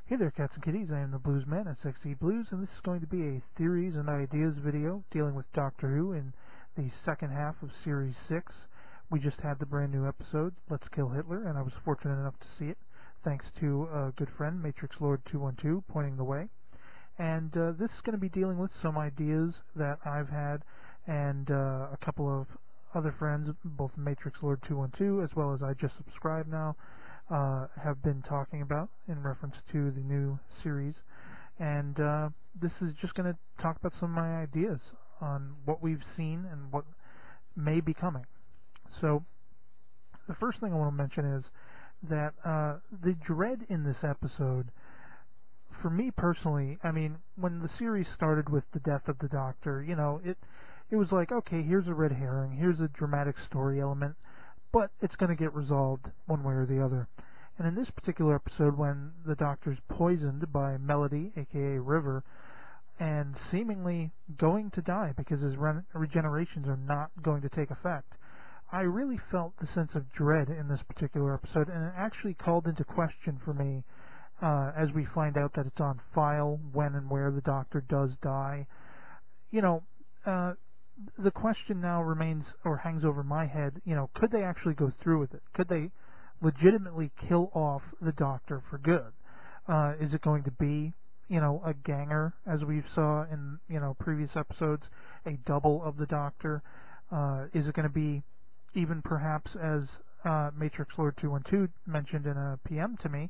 Hey there, cats and kitties. I am the Blues Man at sXeblues, and this is going to be a theories and ideas video dealing with Doctor Who in the second half of Series 6. We just had the brand new episode, Let's Kill Hitler, and I was fortunate enough to see it, thanks to a good friend, Matrix Lord 212, pointing the way. And this is going to be dealing with some ideas that I've had, and a couple of other friends, both Matrix Lord 212, as well as I Just Subscribe Now, have been talking about in reference to the new series, and this is just going to talk about some of my ideas on what we've seen and what may be coming. So the first thing I want to mention is that the dread in this episode, for me personally, I mean, when the series started with the death of the Doctor, you know, it was like, okay, here's a red herring, here's a dramatic story element, but it's going to get resolved one way or the other. And in this particular episode, when the Doctor's poisoned by Melody, aka River, and seemingly going to die because his regenerations are not going to take effect, I really felt the sense of dread in this particular episode, and it actually called into question for me, as we find out that it's on file when and where the Doctor does die. You know, the question now remains, or hangs over my head, you know, could they actually go through with it? Could they legitimately kill off the Doctor for good? Is it going to be, you know, a ganger, as we saw in, you know, previous episodes, a double of the Doctor? Is it going to be even perhaps, as Matrix Lord 212 mentioned in a PM to me,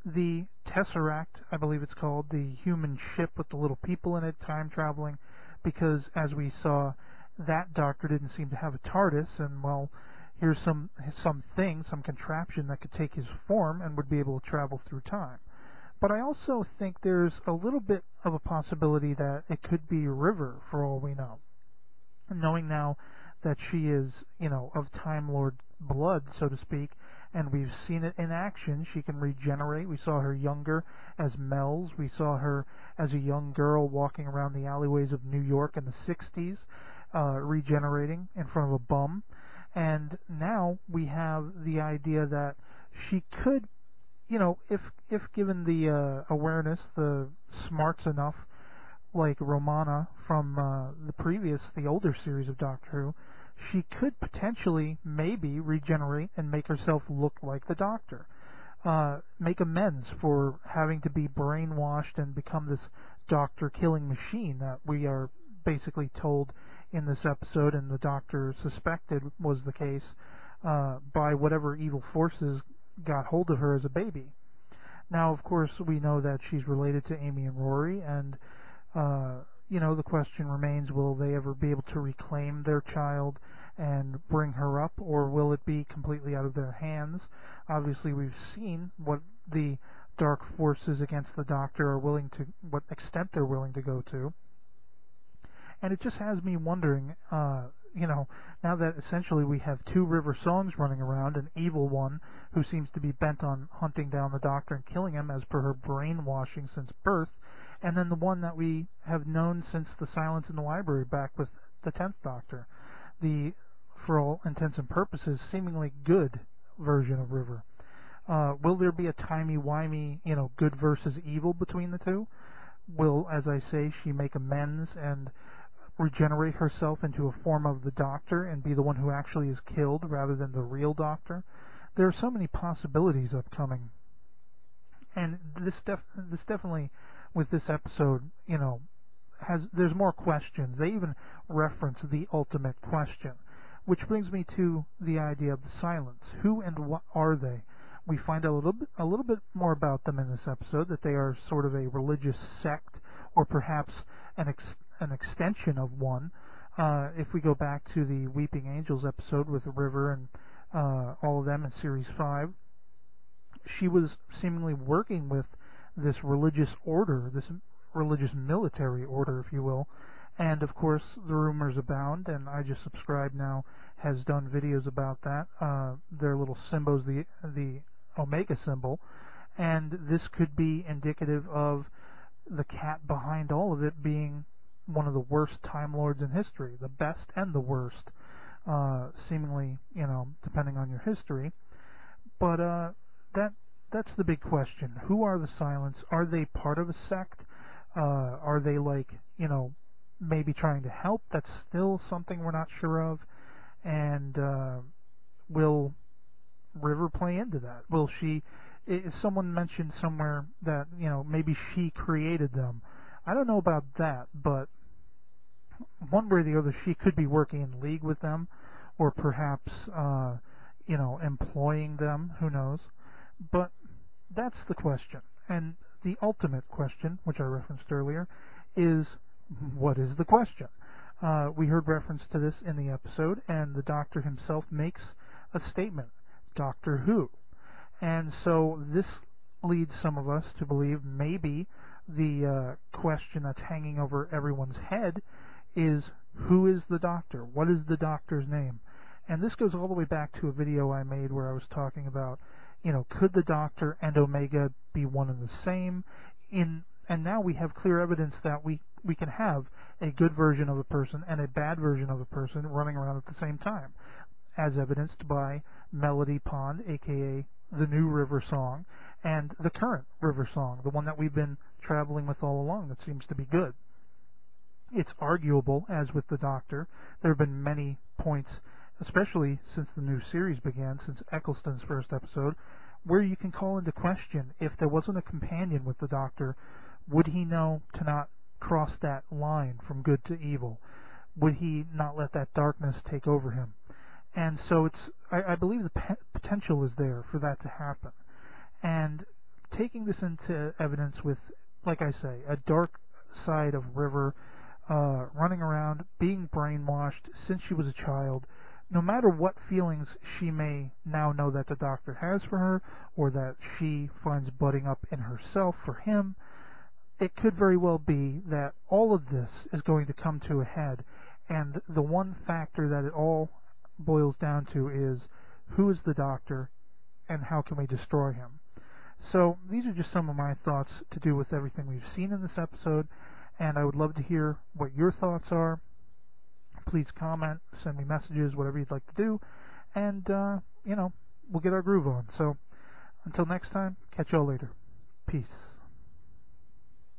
the Tesseract, I believe it's called, the human ship with the little people in it, time traveling, because as we saw, that Doctor didn't seem to have a TARDIS, and well, here's some contraption that could take his form and would be able to travel through time. But I also think there's a little bit of a possibility that it could be River, for all we know. Knowing now that she is, you know, of Time Lord blood, so to speak, and we've seen it in action. She can regenerate. We saw her younger as Mel's. We saw her as a young girl walking around the alleyways of New York in the 60s, regenerating in front of a bum. And now we have the idea that she could, you know, if given the awareness, the smarts enough, like Romana from the older series of Doctor Who, she could potentially, maybe, regenerate and make herself look like the Doctor. Make amends for having to be brainwashed and become this Doctor-killing machine that we are basically told in this episode, and the Doctor suspected was the case, by whatever evil forces got hold of her as a baby. Now, of course, we know that she's related to Amy and Rory, and you know, the question remains, will they ever be able to reclaim their child and bring her up, or will it be completely out of their hands? Obviously, we've seen what the dark forces against the Doctor are willing to, what extent they're willing to go to. And it just has me wondering, you know, now that essentially we have two River songs running around, an evil one who seems to be bent on hunting down the Doctor and killing him as per her brainwashing since birth, and then the one that we have known since the Silence in the Library back with the 10th Doctor, the, for all intents and purposes, seemingly good version of River. Will there be a timey-wimey, you know, good versus evil between the two? Will, as I say, she make amends and regenerate herself into a form of the Doctor and be the one who actually is killed rather than the real Doctor? There are so many possibilities upcoming. And this definitely, with this episode, you know, there's more questions. They even reference the ultimate question, which brings me to the idea of the Silence. Who and what are they? We find out a little bit more about them in this episode, that they are sort of a religious sect, or perhaps an extension of one. If we go back to the Weeping Angels episode with River and all of them in Series 5, she was seemingly working with this religious order, this religious military order, if you will. And of course, the rumors abound, and I Just Subscribe Now has done videos about that. Their little symbol's the Omega symbol, and this could be indicative of the cat behind all of it being one of the worst Time Lords in history, the best and the worst, seemingly, you know, depending on your history. But that that's the big question. Who are the Silents? Are they part of a sect? Are they like, maybe trying to help? That's still something we're not sure of. And will River play into that? Will she? Someone mentioned somewhere that maybe she created them. I don't know about that, but one way or the other, she could be working in league with them, or perhaps employing them. Who knows? But that's the question. And the ultimate question, which I referenced earlier, is what is the question? We heard reference to this in the episode, and the Doctor himself makes a statement. Doctor Who. And so this leads some of us to believe maybe the question that's hanging over everyone's head is, who is the Doctor? What is the Doctor's name? And this goes all the way back to a video I made where I was talking about, could the Doctor and Omega be one and the same? And now we have clear evidence that we can have a good version of a person and a bad version of a person running around at the same time, as evidenced by Melody Pond, aka the new River song, and the current River song, the one that we've been traveling with all along that seems to be good. It's arguable, as with the Doctor, there have been many points, especially since the new series began, since Eccleston's first episode, where you can call into question, if there wasn't a companion with the Doctor, would he know to not cross that line from good to evil? Would he not let that darkness take over him? And so I believe the potential is there for that to happen. And taking this into evidence with, like I say, a dark side of River, running around, being brainwashed since she was a child, no matter what feelings she may now know that the Doctor has for her, or that she finds budding up in herself for him, it could very well be that all of this is going to come to a head, and the one factor that it all boils down to is, who is the Doctor and how can we destroy him? So these are just some of my thoughts to do with everything we've seen in this episode, and I would love to hear what your thoughts are. Please comment, send me messages, whatever you'd like to do, and we'll get our groove on. So until next time, catch y'all later. Peace.